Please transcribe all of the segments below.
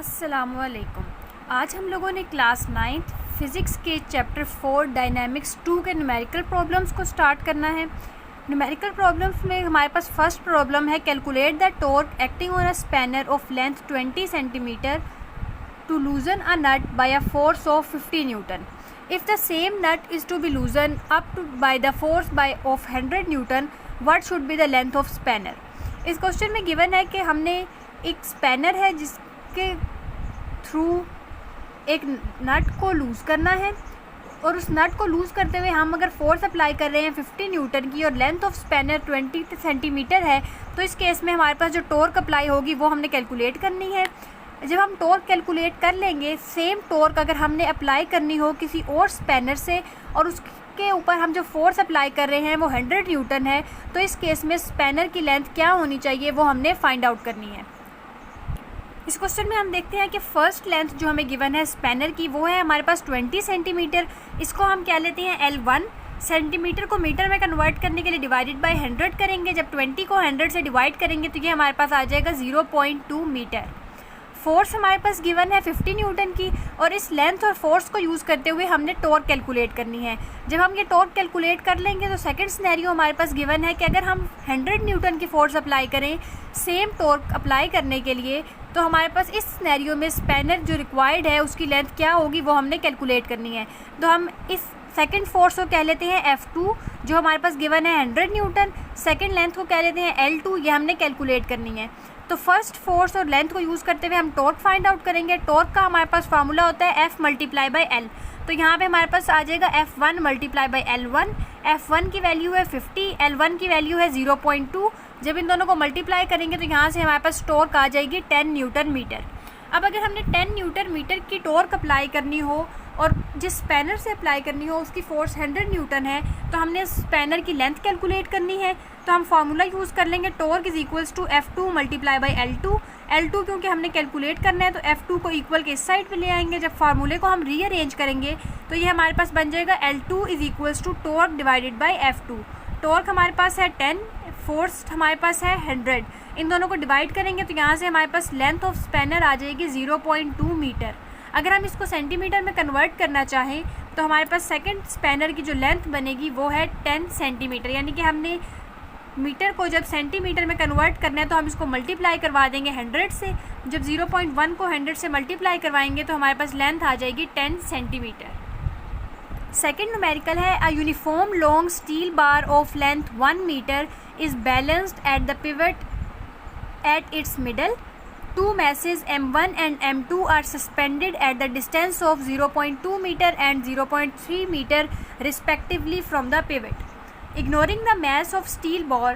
अस्सलामुअलैकुम। आज हम लोगों ने क्लास 9th फिज़िक्स के चैप्टर 4 डायनामिक्स 2 के न्यूमेरिकल प्रॉब्लम्स को स्टार्ट करना है। न्यूमेरिकल प्रॉब्लम्स में हमारे पास फर्स्ट प्रॉब्लम है, calculate the torque acting on a spanner of length 20 centimetre to loosen a nut by a force of 50 newton. If the same nut is to be loosen up to by the force by of 100 newton, what should be the length of spanner. इस question में given है कि हमने एक spanner है जिसके through एक नट को लूज़ करना है और उस नट को लूज़ करते हुए हम अगर फोर्स अप्लाई कर रहे हैं 50 न्यूटन की और लेंथ ऑफ स्पैनर 20 सेंटीमीटर है, तो इस केस में हमारे पास जो टॉर्क अप्लाई होगी वो हमने कैलकुलेट करनी है। जब हम टॉर्क कैलकुलेट कर लेंगे, सेम टॉर्क अगर हमने अप्लाई करनी हो किसी और स्पैनर से और उसके ऊपर हम जो फोर्स अप्लाई कर रहे हैं वो 100 न्यूटन है, तो इस केस में स्पैनर की लेंथ क्या होनी चाहिए वो हमने फाइंड आउट करनी है। इस क्वेश्चन में हम देखते हैं कि फर्स्ट लेंथ जो हमें गिवन है स्पैनर की वो है हमारे पास 20 सेंटीमीटर। इसको हम क्या लेते हैं L1। सेंटीमीटर को मीटर में कन्वर्ट करने के लिए डिवाइडेड बाय 100 करेंगे। जब 20 को 100 से डिवाइड करेंगे तो ये हमारे पास आ जाएगा 0.2 मीटर। फोर्स हमारे पास गिवन है 50 न्यूटन की और इस लेंथ और फोर्स को यूज़ करते हुए हमने टॉर्क कैलकुलेट करनी है। जब हम ये टॉर्क कैलकुलेट कर लेंगे तो सेकंड सिनेरियो हमारे पास गिवन है कि अगर हम 100 न्यूटन की फोर्स अप्लाई करें सेम टॉर्क अप्लाई करने के लिए, तो हमारे पास इस सिनेरियो में स्पैनर जो रिक्वायर्ड है उसकी लेंथ क्या होगी वो हमने कैलकुलेट करनी है। तो हम इस सेकंड फोर्स को कह लेते हैं F2 जो हमारे पास गिवन है 100 न्यूटन। सेकंड लेंथ को कह लेते हैं L2, ये हमने कैलकुलेट करनी है। तो फर्स्ट फोर्स और लेंथ को यूज़ करते हुए हम टॉर्क फाइंड आउट करेंगे। टॉर्क का हमारे पास फार्मूला होता है F मल्टीप्लाई बाई L। तो यहाँ पे हमारे पास आ जाएगा F1 multiply by L1। F1 की वैल्यू है 50, L1 की वैल्यू है 0.2। जब इन दोनों को मल्टीप्लाई करेंगे तो यहाँ से हमारे पास टॉर्क आ जाएगी 10 न्यूटन मीटर। अब अगर हमने 10 न्यूटन मीटर की टॉर्क अप्लाई करनी हो और जिस स्पैनर से अप्लाई करनी हो उसकी फोर्स 100 न्यूटन है, तो हमने स्पैनर की लेंथ कैलकुलेट करनी है। तो हम फार्मूला यूज़ कर लेंगे, torque is equals to F2 multiply by L2। L2 क्योंकि हमने कैलकुलेट करना है तो F2 को इक्वल के इस साइड पे ले आएंगे। जब फार्मूले को हम रीअरेंज करेंगे तो ये हमारे पास बन जाएगा L2 is equals to torque divided by F2। Torque हमारे पास है 10, फोर्स हमारे पास है 100। इन दोनों को डिवाइड करेंगे तो यहाँ से हमारे पास लेंथ ऑफ स्पैनर आ जाएगी 0.2 मीटर। अगर हम इसको सेंटीमीटर में कन्वर्ट करना चाहें तो हमारे पास सेकंड स्पैनर की जो लेंथ बनेगी वो है 10 सेंटीमीटर। यानी कि हमने मीटर को जब सेंटीमीटर में कन्वर्ट करना है तो हम इसको मल्टीप्लाई करवा देंगे 100 से। जब 0.1 को 100 से मल्टीप्लाई करवाएंगे तो हमारे पास लेंथ आ जाएगी 10 सेंटीमीटर। सेकेंड न्यूमेरिकल है, a uniform long steel bar of length 1 metre is balanced at the pivot at its middle. Two masses M1 and M2 are suspended at the distance of 0.2 meter and 0.3 meter respectively from the pivot. Ignoring the mass of steel bar,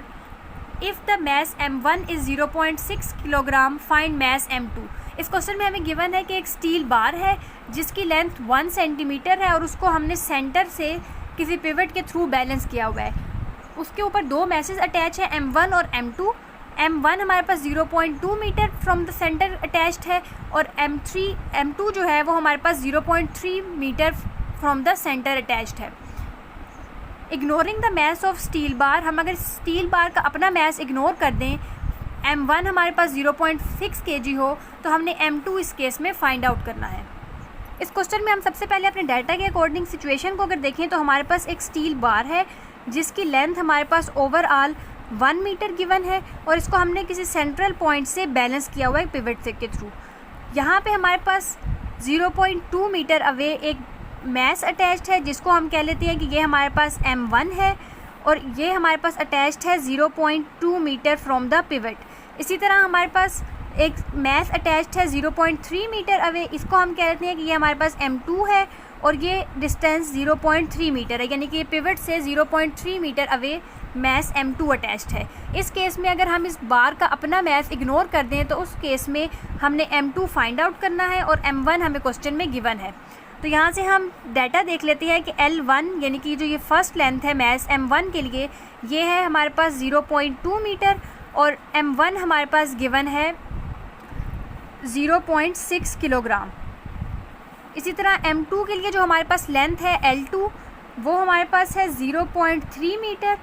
if the mass M1 is 0.6 kilogram, find mass M2. इस question में हमें गिवन है कि एक steel bar है जिसकी length 1 centimetre है और उसको हमने सेंटर से किसी पिवट के थ्रू बैलेंस किया हुआ है। उसके ऊपर दो मैसेज अटैच है M1 और M2। M1 हमारे पास 0.2 meter from the centre attached है और M2 जो है वो हमारे पास 0.3 meter from the centre attached है। Ignoring the mass of steel bar, हम अगर स्टील बार का अपना मैस इग्नोर कर दें, M1 हमारे पास 0.6 kg हो तो हमने M2 इस केस में फाइंड आउट करना है। इस क्वेश्चन में हम सबसे पहले अपने डाटा के अकॉर्डिंग सिचुएशन को अगर देखें तो हमारे पास एक स्टील बार है जिसकी लेंथ हमारे पास ओवरऑल 1 मीटर गिवन है और इसको हमने किसी सेंट्रल पॉइंट से बैलेंस किया हुआ है पिवट से के थ्रू। यहाँ पे हमारे पास 0.2 मीटर अवे एक मैस अटैच्ड है जिसको हम कह लेते हैं कि ये हमारे पास M1 है और ये हमारे पास अटैच्ड है 0.2 मीटर फ्रॉम द पिवट। इसी तरह हमारे पास एक मैस अटैच्ड है 0.3 मीटर अवे, इसको हम कह लेते हैं कि ये हमारे पास M2 है और ये डिस्टेंस 0.3 मीटर है, यानी कि पिवट से 0.3 metre away mess M2 attached है। इस केस में अगर हम इस बार का अपना मैस इग्नोर कर दें तो उस केस में हमने M2 फाइंड आउट करना है और M1 हमें क्वेश्चन में गिवन है। तो यहाँ से हम डाटा देख लेते हैं कि L1 यानी कि जो ये फर्स्ट लेंथ है मैस M1 के लिए ये है हमारे पास 0.2 मीटर और M1 हमारे पास गिवन है 0.6 किलोग्राम। इसी तरह M2 के लिए जो हमारे पास लेंथ है L2 वो हमारे पास है 0.3 मीटर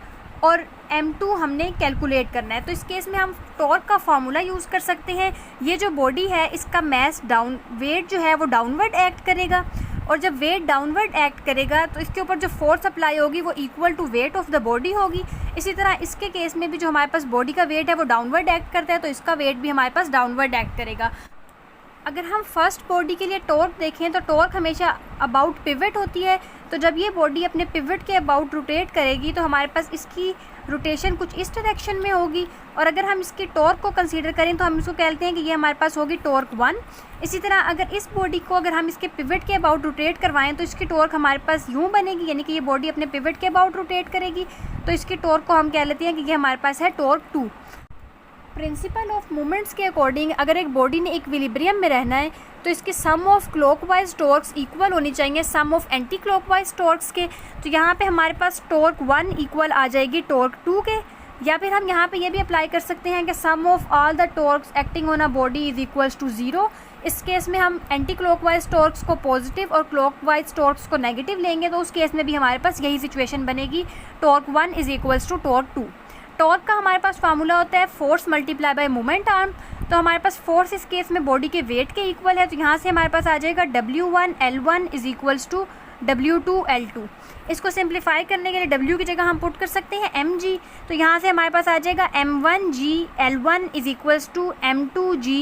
और m2 हमने कैलकुलेट करना है। तो इस केस में हम टॉर्क का फार्मूला यूज़ कर सकते हैं। ये जो बॉडी है इसका मैस वेट जो है वो डाउनवर्ड एक्ट करेगा, और जब वेट डाउनवर्ड एक्ट करेगा तो इसके ऊपर जो फोर्स अप्लाई होगी वो equal to weight of the body होगी। इसी तरह इसके केस में भी जो हमारे पास बॉडी का वेट है वो डाउनवर्ड एक्ट करता है, तो इसका वेट भी हमारे पास डाउनवर्ड एक्ट करेगा। अगर हम फर्स्ट बॉडी के लिए टॉर्क देखें तो टॉर्क हमेशा अबाउट पिवट होती है। तो जब ये बॉडी अपने पिवट के अबाउट रोटेट करेगी तो हमारे पास इसकी रोटेशन कुछ इस डायरेक्शन में होगी, और अगर हम इसकी टॉर्क को कंसीडर करें तो हम इसको कहते हैं कि ये हमारे पास होगी टॉर्क 1। इसी तरह अगर इस बॉडी को अगर हम इसके पिवट के अबाउट रोटेट करवाएं तो इसकी टॉर्क हमारे पास यूँ बनेगी, यानी कि ये बॉडी अपने पिवट के अबाउट रोटेट करेगी, तो इसकी टॉर्क को हम कह लेते हैं कि ये हमारे पास है टॉर्क 2। प्रिंसिपल ऑफ मोमेंट्स के अकॉर्डिंग अगर एक बॉडी ने इक्विलिब्रियम में रहना है तो इसकी सम ऑफ क्लॉकवाइज टॉर्क्स इक्वल होनी चाहिए सम ऑफ एंटी क्लॉकवाइज टॉर्क्स के। तो यहाँ पे हमारे पास टॉर्क 1 इक्वल आ जाएगी टॉर्क 2 के, या फिर हम यहाँ पे ये भी अप्लाई कर सकते हैं कि sum of all the torques acting on a body is equals to 0। इस केस में हम एंटी क्लॉकवाइज टॉर्क्स को पॉजिटिव और क्लॉकवाइज टॉर्क्स को नेगेटिव लेंगे, तो उस केस में भी हमारे पास यही सिचुएशन बनेगी, torque 1 is equals to torque 2। Torque का हमारे पास फार्मूला होता है force multiply by moment arm. तो हमारे पास फोर्स इस केस में बॉडी के वेट के इक्वल है, तो यहाँ से हमारे पास आ जाएगा W1 L1 is equals to W2 L2। इसको सिंप्लीफाई करने के लिए W की जगह हम पुट कर सकते हैं mg, तो यहाँ से हमारे पास आ जाएगा M1G L1 is equals to M2G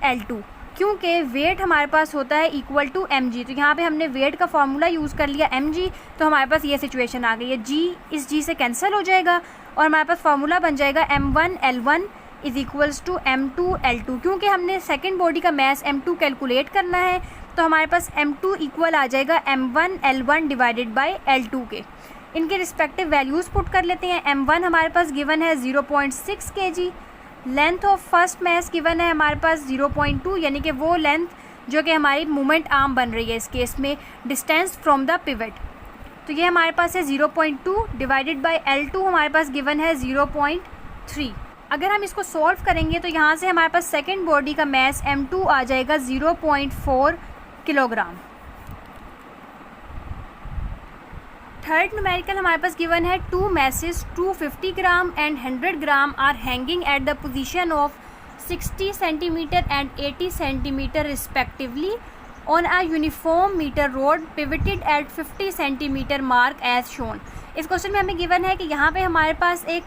L2, क्योंकि वेट हमारे पास होता है इक्वल टू mg। तो यहाँ पे हमने वेट का फार्मूला यूज़ कर लिया mg, तो हमारे पास ये सिचुएशन आ गई है। g इस g से कैंसिल हो जाएगा और हमारे पास फार्मूला बन जाएगा M1 L1 is equals to M2 L2। क्योंकि हमने सेकेंड बॉडी का मैस M2 कैलकुलेट करना है तो हमारे पास M2 इक्वल आ जाएगा M1 L1 divided by L2 के। इनके रिस्पेक्टिव वैल्यूज़ पुट कर लेते हैं। M1 हमारे पास गिवन है 0.6 kg, length of first mass given है हमारे पास 0.2, यानी कि वो लेंथ जो कि हमारी मूवमेंट आर्म बन रही है इस केस में, डिस्टेंस फ्रॉम द पिवट। तो ये हमारे पास है 0.2 डिवाइडेड बाय L2 हमारे पास गिवन है 0.3। अगर हम इसको सॉल्व करेंगे तो यहाँ से हमारे पास सेकेंड बॉडी का मैस M2 आ जाएगा 0.4 किलोग्राम। थर्ड न्यूमेरिकल हमारे पास गिवन है 2 masses 250 gram and 100 gram are hanging at the position of 60 centimetre and 80 centimetre respectively on a uniform metre rod pivoted at 50 centimetre mark as shown. इस question में हमें गिवन है कि यहाँ पे हमारे पास एक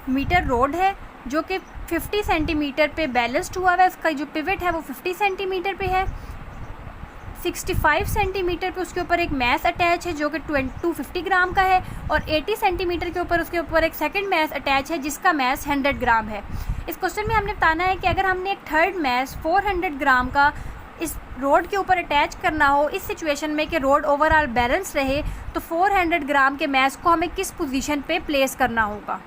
मीटर रोड है जो कि 50 सेंटीमीटर पे बैलेंस्ड हुआ है, उसका जो पिवट है वो 50 सेंटीमीटर पे है। 65 सेंटीमीटर पे उसके ऊपर एक मैस अटैच है जो कि 250 ग्राम का है, और 80 सेंटीमीटर के ऊपर उसके ऊपर एक सेकंड मैस अटैच है जिसका मैस 100 ग्राम है। इस क्वेश्चन में हमने बताना है कि अगर हमने एक थर्ड मैस 400 ग्राम का इस रोड के ऊपर अटैच करना हो इस सिचुएशन में कि रोड ओवरऑल बैलेंस रहे, तो 400 ग्राम के मैस को हमें किस पोजीशन पे प्लेस करना होगा।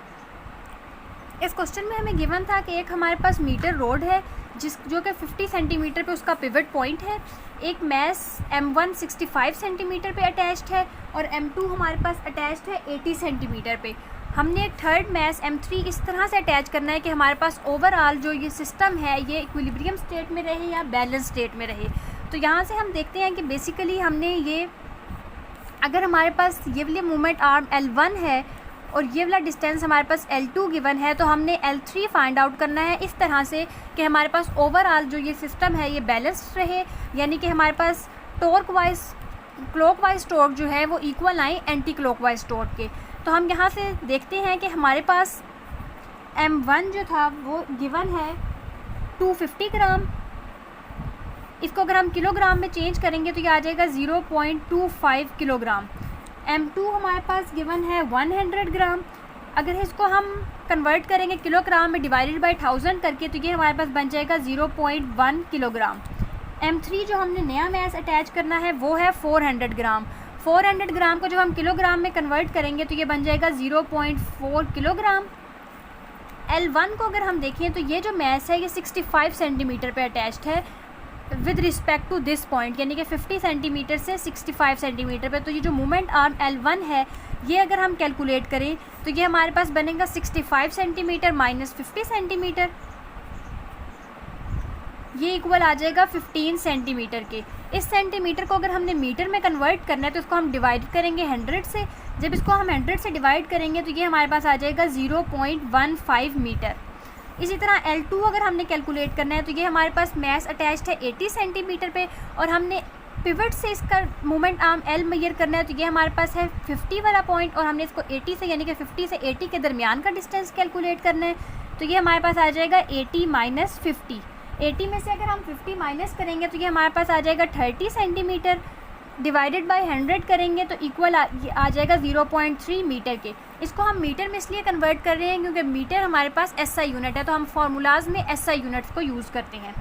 इस क्वेश्चन में हमें गिवन था कि एक हमारे पास मीटर रोड है जो कि 50 सेंटीमीटर पे उसका पिवट पॉइंट है, एक मैस M1 65 सेंटीमीटर पे अटैच्ड है और M2 हमारे पास अटैच्ड है 80 सेंटीमीटर पे। हमने एक थर्ड मैस M3 इस तरह से अटैच करना है कि हमारे पास ओवरऑल जो ये सिस्टम है ये इक्विलिब्रियम स्टेट में रहे या बैलेंस स्टेट में रहे। तो यहाँ से हम देखते हैं कि बेसिकली हमने ये, अगर हमारे पास ये वाली मूवमेंट आर्म L1 है और ये वाला डिस्टेंस हमारे पास L2 गिवन है, तो हमने L3 फाइंड आउट करना है इस तरह से कि हमारे पास ओवरऑल जो ये सिस्टम है ये बैलेंस्ड रहे, यानी कि हमारे पास टॉर्क वाइज क्लॉकवाइज टॉर्क जो है वो इक्वल आए एंटी क्लॉकवाइज टॉर्क के। तो हम यहाँ से देखते हैं कि हमारे पास M1 जो था वो गिवन है 250 ग्राम, इसको अगर हम किलोग्राम में चेंज करेंगे तो ये आ जाएगा 0.25 किलोग्राम। M2 हमारे पास गिवन है 100 ग्राम, अगर इसको हम कन्वर्ट करेंगे किलोग्राम में डिवाइडेड बाय 1000 करके तो ये हमारे पास बन जाएगा 0.1 किलोग्राम। M3 जो हमने नया मैस अटैच करना है वो है 400 ग्राम। 400 ग्राम को जब हम किलोग्राम में कन्वर्ट करेंगे तो ये बन जाएगा 0.4 किलोग्राम। L1 को अगर हम देखें तो ये जो मैस है ये 65 सेंटीमीटर पे अटैच्ड है with respect to this point, यानी कि 50 सेंटीमीटर से 65 सेंटीमीटर पे। तो ये जो मूवमेंट आर्म L1 है ये अगर हम कैलकुलेट करें तो ये हमारे पास बनेगा 65 सेंटीमीटर माइनस 50 सेंटीमीटर, ये इक्वल आ जाएगा 15 सेंटीमीटर के। इस सेंटीमीटर को अगर हमने मीटर में कन्वर्ट करना है तो इसको हम डिवाइड करेंगे 100 से, जब इसको हम 100 से डिवाइड करेंगे तो ये हमारे पास आ जाएगा 0.15 मीटर। इसी तरह L2 अगर हमने कैलकुलेट करना है तो ये हमारे पास मैस अटैच्ड है 80 सेंटीमीटर पे, और हमने पिवट से इसका मोमेंट आर्म L मेजर करना है तो ये हमारे पास है 50 वाला पॉइंट, और हमने इसको 80 से यानी कि 50 से 80 के दरमियान का डिस्टेंस कैलकुलेट करना है तो ये हमारे पास आ जाएगा 80 माइनस 50। 80 में से अगर हम 50 माइनस करेंगे तो ये हमारे पास आ जाएगा 30 सेंटीमीटर, डिवाइडेड बाय 100 करेंगे तो इक्वल आ जाएगा 0.3 मीटर के। इसको हम मीटर में इसलिए कन्वर्ट कर रहे हैं क्योंकि मीटर हमारे पास SI यूनिट है, तो हम फार्मूलाज में SI यूनिट्स को यूज़ करते हैं।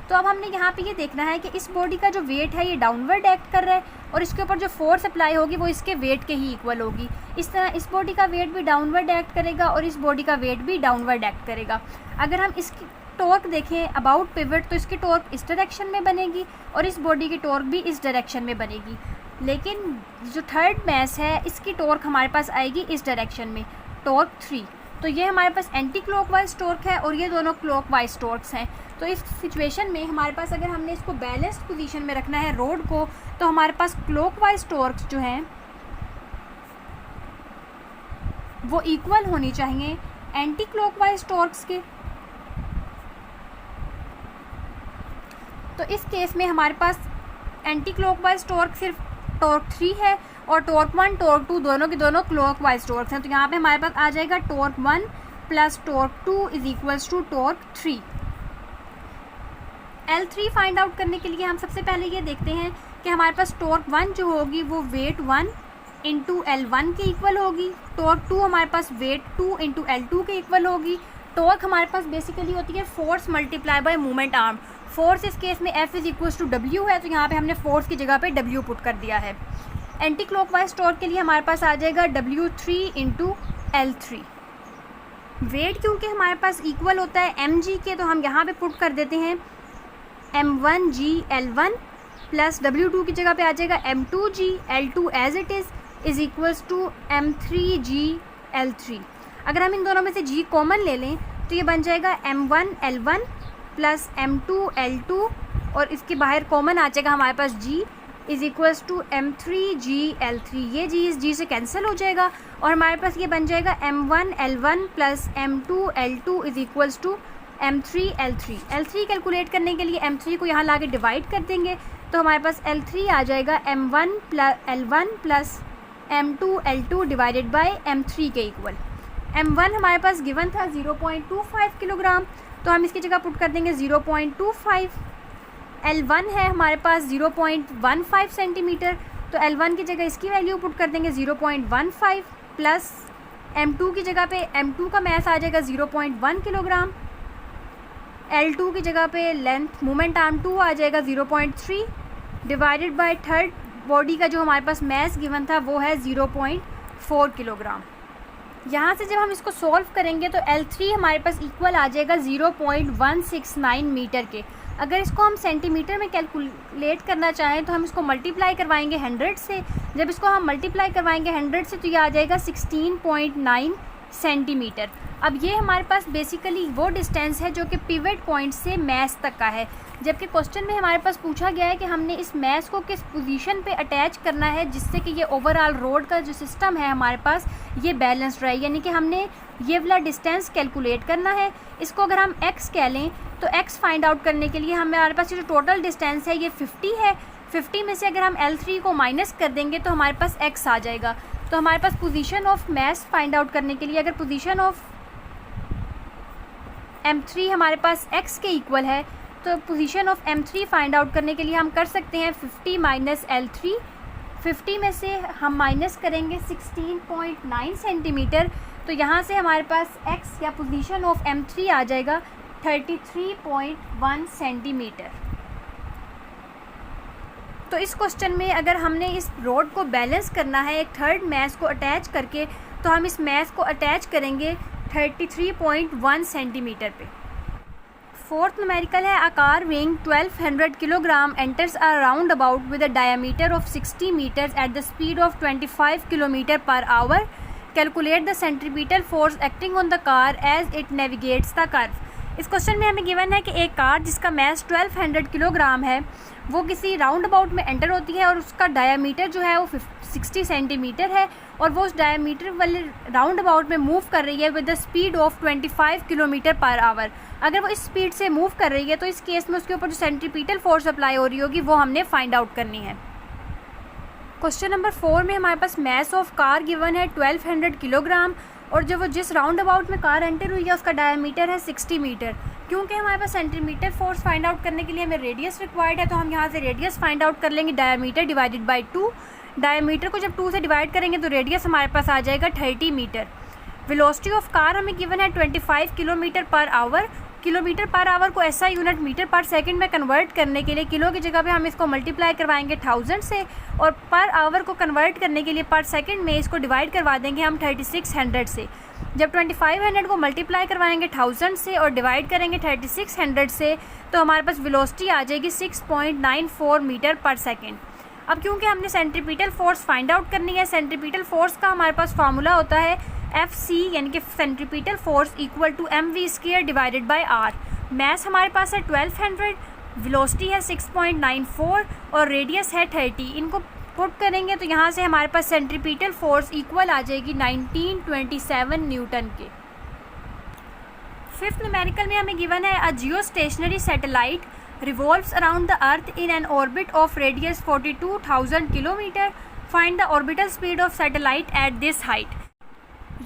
तो अब हमने यहाँ पे ये देखना है कि इस बॉडी का जो वेट है ये डाउनवर्ड एक्ट कर रहा है, और इसके ऊपर जो फोर्स अप्लाई होगी वो इसके वेट के ही इक्वल होगी। इस तरह इस बॉडी का वेट भी डाउनवर्ड एक्ट करेगा और इस बॉडी का वेट भी डाउनवर्ड एक्ट करेगा। अगर हम इसकी टॉर्क देखें अबाउट पिवट तो इसकी टॉर्क इस डायरेक्शन में बनेगी और इस बॉडी की टॉर्क भी इस डायरेक्शन में बनेगी, लेकिन जो थर्ड मैस है इसकी टॉर्क हमारे पास आएगी इस डायरेक्शन में, टॉर्क 3। तो ये हमारे पास एंटी क्लॉकवाइज टॉर्क है और ये दोनों क्लॉकवाइज टॉर्क्स हैं। तो इस सिचुएशन में हमारे पास अगर हमने इसको बैलेंस्ड पोजीशन में रखना है रोड को, तो हमारे पास क्लॉकवाइज टॉर्क्स जो हैं वो इक्वल होनी चाहिए एंटी क्लॉकवाइज टॉर्क्स के। तो इस केस में हमारे पास एंटी क्लॉकवाइज टॉर्क सिर्फ टॉर्क 3 है और टॉर्क 1 टॉर्क 2 दोनों के दोनों क्लॉकवाइज टॉर्क्स हैं। तो यहाँ पे हमारे पास आ जाएगा torque 1 plus torque 2 is equals to torque 3। L3 find out करने के लिए हम सबसे पहले ये देखते हैं कि हमारे पास टॉर्क 1 जो होगी वो वेट 1 इंटू L1 के इक्वल होगी, टॉर्क 2 हमारे पास वेट 2 इंटू L2 के इक्वल होगी। टॉर्क हमारे पास बेसिकली होती है force multiply by moment arm. Force इस केस में F is equals to W है, तो यहाँ पे हमने फोर्स की जगह पे W पुट कर दिया है। एंटी क्लॉकवाइज टॉर्क के लिए हमारे पास आ जाएगा W3 इंटू L3। वेट क्योंकि हमारे पास इक्वल होता है mg के, तो हम यहाँ पे पुट कर देते हैं m1g L1 प्लस W2 की जगह पे आ जाएगा m2g L2 as it is equals to m3g L3। अगर हम इन दोनों में से g कॉमन ले लें तो ये बन जाएगा m1 L1 plus m2 L2 और इसके बाहर कॉमन आ जाएगा हमारे पास g is equals to m3g L3। ये g इस g से कैंसिल हो जाएगा और हमारे पास ये बन जाएगा m1 L1 plus m2 L2 is equals to m3 L3। L3 calculate करने के लिए m3 को यहाँ ला के डिवाइड कर देंगे तो हमारे पास L3 आ जाएगा m1 L1 plus m2 L2 divided by m3 के इक्वल। m1 हमारे पास गिवन था 0.25 किलोग्राम, तो हम इसकी जगह पुट कर देंगे 0.25। L1 है हमारे पास 0.15 सेंटीमीटर, तो L1 की जगह इसकी वैल्यू पुट कर देंगे 0.15 प्लस m2 की जगह पे m2 का मैस आ जाएगा 0.1 किलोग्राम। L2 की जगह पे लेंथ मोमेंट आर्म 2 आ जाएगा 0.3 डिवाइडेड बाय थर्ड बॉडी का जो हमारे पास मैस गिवन था वो है 0.4 किलोग्राम। यहाँ से जब हम इसको सॉल्व करेंगे तो L3 हमारे पास इक्वल आ जाएगा 0.169 मीटर के। अगर इसको हम सेंटीमीटर में कैलकुलेट करना चाहें तो हम इसको मल्टीप्लाई करवाएंगे 100 से। जब इसको हम मल्टीप्लाई करवाएंगे 100 से तो ये आ जाएगा 16.9 सेंटीमीटर। अब ये हमारे पास बेसिकली वो डिस्टेंस है जो कि पिवट पॉइंट से मैस तक का है, जबकि क्वेश्चन में हमारे पास पूछा गया है कि हमने इस मैस को किस पोजीशन पे अटैच करना है जिससे कि ये ओवरऑल रोड का जो सिस्टम है हमारे पास ये बैलेंस्ड रहे, यानी कि हमने ये वाला डिस्टेंस कैलकुलेट करना है। इसको अगर हम x कह लें तो x फाइंड आउट करने के लिए हमारे पास जो टोटल डिस्टेंस है ये 50 है। 50 में से अगर हम L3 को माइनस कर देंगे तो हमारे पास x आ जाएगा। तो हमारे पास position of mass find out करने के लिए अगर पोजीशन ऑफ m3 हमारे पास x के इक्वल है तो position of m3 find out करने के लिए हम कर सकते हैं 50 माइनस L3। 50 में से हम माइनस करेंगे 16.9 सेंटीमीटर, तो यहाँ से हमारे पास x या पोजीशन ऑफ m3 आ जाएगा 33.1 सेंटीमीटर। तो इस क्वेश्चन में अगर हमने इस रोड को बैलेंस करना है एक थर्ड मैस को अटैच करके, तो हम इस मैस को अटैच करेंगे 33.1 सेंटीमीटर पे। फोर्थ न्यूमेरिकल है a car weighing 1200 kilogram enters a roundabout with a diameter of 60 meters at the speed of 25 kilometre per hour. Calculate the centripetal force acting on the car as it navigates the curve. इस question में हमें गिवन है कि एक car जिसका mess 1200 kilogram है वो किसी राउंड अबाउट में एंटर होती है और उसका डायामीटर जो है वो 60 सेंटीमीटर है और वो उस डायामीटर वाले राउंड अबाउट में मूव कर रही है with the speed of 25 kilometre per hour. अगर वो इस स्पीड से मूव कर रही है तो इस केस में उसके ऊपर जो सेंट्रीपिटल फोर्स अप्लाई हो रही होगी वो हमने फाइंड आउट करनी है। क्वेश्चन नंबर 4 में हमारे पास मैस ऑफ कार गिवन है 1200 किलोग्राम और जो वो जिस राउंड अबाउट में कार एंटर हुई है उसका डायमीटर है 60 मीटर। क्योंकि हमारे पास सेंटीमीटर फोर्स फाइंड आउट करने के लिए हमें रेडियस रिक्वायर्ड है तो हम यहाँ से रेडियस फाइंड आउट कर लेंगे डायमीटर डिवाइडेड बाय 2। डायमीटर को जब 2 से डिवाइड करेंगे तो रेडियस हमारे पास आ जाएगा 30 मीटर। वेलोसिटी ऑफ कार हमें गिवन है 25 kilometre per hour. Kilometre per hour को ऐसा यूनिट मीटर पर सेकंड में कन्वर्ट करने के लिए किलो की जगह पे हम इसको मल्टीप्लाई करवाएंगे 1000 से और पर आवर को कन्वर्ट करने के लिए पर सेकंड में इसको डिवाइड करवा देंगे हम 3600 से। जब 2500 को मल्टीप्लाई करवाएंगे 1000 से और डिवाइड करेंगे 3600 से तो हमारे पास वेलोसिटी आ जाएगी 6.94 मीटर पर सेकेंड। अब क्योंकि हमने सेंट्रीपिटल फोर्स फाइंड आउट करनी है, सेंट्रीपिटल फोर्स का हमारे पास फार्मूला होता है FC यानी कि centripetal force equal to mv² divided by r। Mass हमारे पास है 1200, वेलोसिटी है 6.94 और रेडियस है 30। इनको पुट करेंगे तो यहाँ से हमारे पास सेंट्रीपिटल फोर्स इक्वल आ जाएगी 1927 न्यूटन के। फिफ्थ न्यूमेरिकल में हमें गिवन है a geostationary satellite revolves around the earth in an orbit of radius 42,000 kilometre. Find the orbital speed of satellite at this height.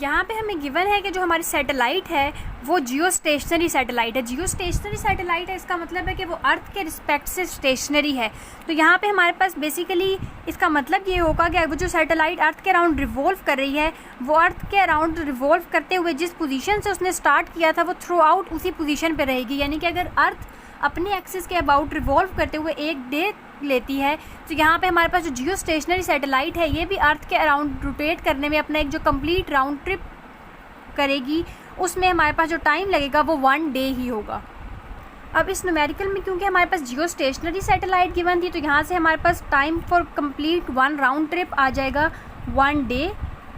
यहाँ पे हमें गिवन है कि जो हमारी सैटेलाइट है वो जियो स्टेशनरी सैटेलाइट है। जियो स्टेशनरी सैटेलाइट है इसका मतलब है कि वो अर्थ के रिस्पेक्ट से स्टेशनरी है। तो यहाँ पे हमारे पास बेसिकली इसका मतलब ये होगा कि वो जो सैटेलाइट अर्थ के अराउंड रिवॉल्व कर रही है वो अर्थ के अराउंड रिवॉल्व करते हुए जिस पोजीशन से उसने स्टार्ट किया था वो थ्रू आउट उसी पोजीशन पे रहेगी। यानी कि अगर अर्थ अपने एक्सिस के अबाउट रिवॉल्व करते हुए एक डे लेती है तो यहाँ पे हमारे पास जो जियो स्टेशनरी सैटेलाइट है ये भी अर्थ के अराउंड रोटेट करने में अपना एक जो कंप्लीट राउंड ट्रिप करेगी उसमें हमारे पास जो टाइम लगेगा वो 1 डे ही होगा। अब इस न्यूमेरिकल में क्योंकि हमारे पास जियो स्टेशनरी सैटेलाइट गिवन थी तो यहाँ से हमारे पास time for complete 1 round trip आ जाएगा 1 डे।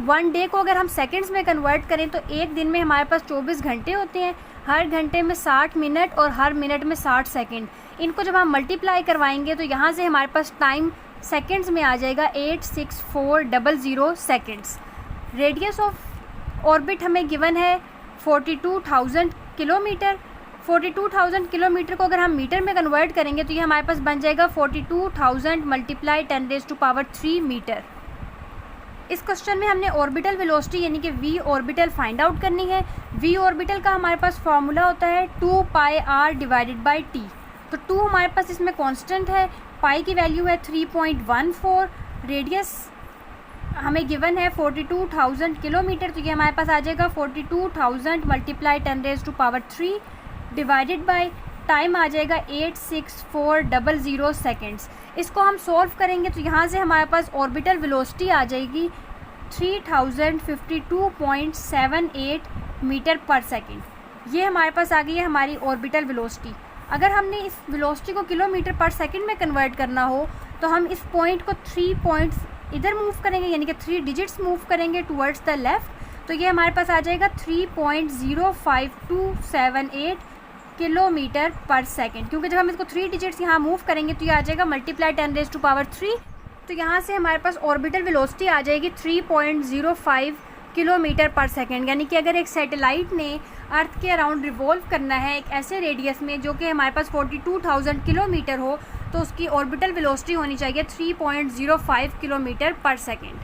1 डे को अगर हम सेकेंड्स में कन्वर्ट करें तो एक दिन में हमारे पास 24 घंटे होते हैं, हर घंटे में 60 मिनट और हर मिनट में 60 सेकंड। इनको जब हम मल्टीप्लाई करवाएंगे तो यहाँ से हमारे पास टाइम सेकंड्स में आ जाएगा 86400 सेकंड्स। रेडियस ऑफ ऑर्बिट हमें गिवन है 42,000 किलोमीटर। 42,000 किलोमीटर को अगर हम मीटर में कन्वर्ट करेंगे तो ये हमारे पास बन जाएगा 42,000 मल्टीप्लाई 10⁻³ मीटर। इस क्वेश्चन में हमने ऑर्बिटल वेलोसिटी यानी कि v ऑर्बिटल फाइंड आउट करनी है। v ऑर्बिटल का हमारे पास फॉर्मूला होता है 2πr डिवाइडेड बाय t। तो 2 हमारे पास इसमें कांस्टेंट है, पाई की वैल्यू है 3.14, रेडियस हमें गिवन है 42,000 किलोमीटर तो ये हमारे पास आ जाएगा 42,000 मल्टीप्लाई 10⁻³ डिवाइडेड बाय टाइम आ जाएगा 86400 सेकेंड्स। इसको हम सॉल्व करेंगे तो यहाँ से हमारे पास ऑर्बिटल वेलोसिटी आ जाएगी 3052.78 मीटर पर सेकेंड। ये हमारे पास आ गई है हमारी ऑर्बिटल वेलोसिटी। अगर हमने इस वेलोसिटी को किलोमीटर पर सेकेंड में कन्वर्ट करना हो तो हम इस पॉइंट को 3 पॉइंट्स इधर मूव करेंगे यानी कि 3 डिजिट्स मूव करेंगे टुवर्ड्स द लेफ़्ट तो ये हमारे पास आ जाएगा 3.05278 किलोमीटर पर सेकेंड। क्योंकि जब हम इसको 3 डिजिट्स यहाँ मूव करेंगे तो ये आ जाएगा मल्टीप्लाई 10⁻³ तो यहाँ से हमारे पास ऑर्बिटल वेलोसिटी आ जाएगी 3.05 किलोमीटर पर सेकेंड। यानी कि अगर एक सैटेलाइट ने अर्थ के अराउंड रिवॉल्व करना है एक ऐसे रेडियस में जो कि हमारे पास 42,000 किलोमीटर हो तो उसकी ऑर्बिटल वेलोसिटी होनी चाहिए 3.05 किलोमीटर पर सेकेंड।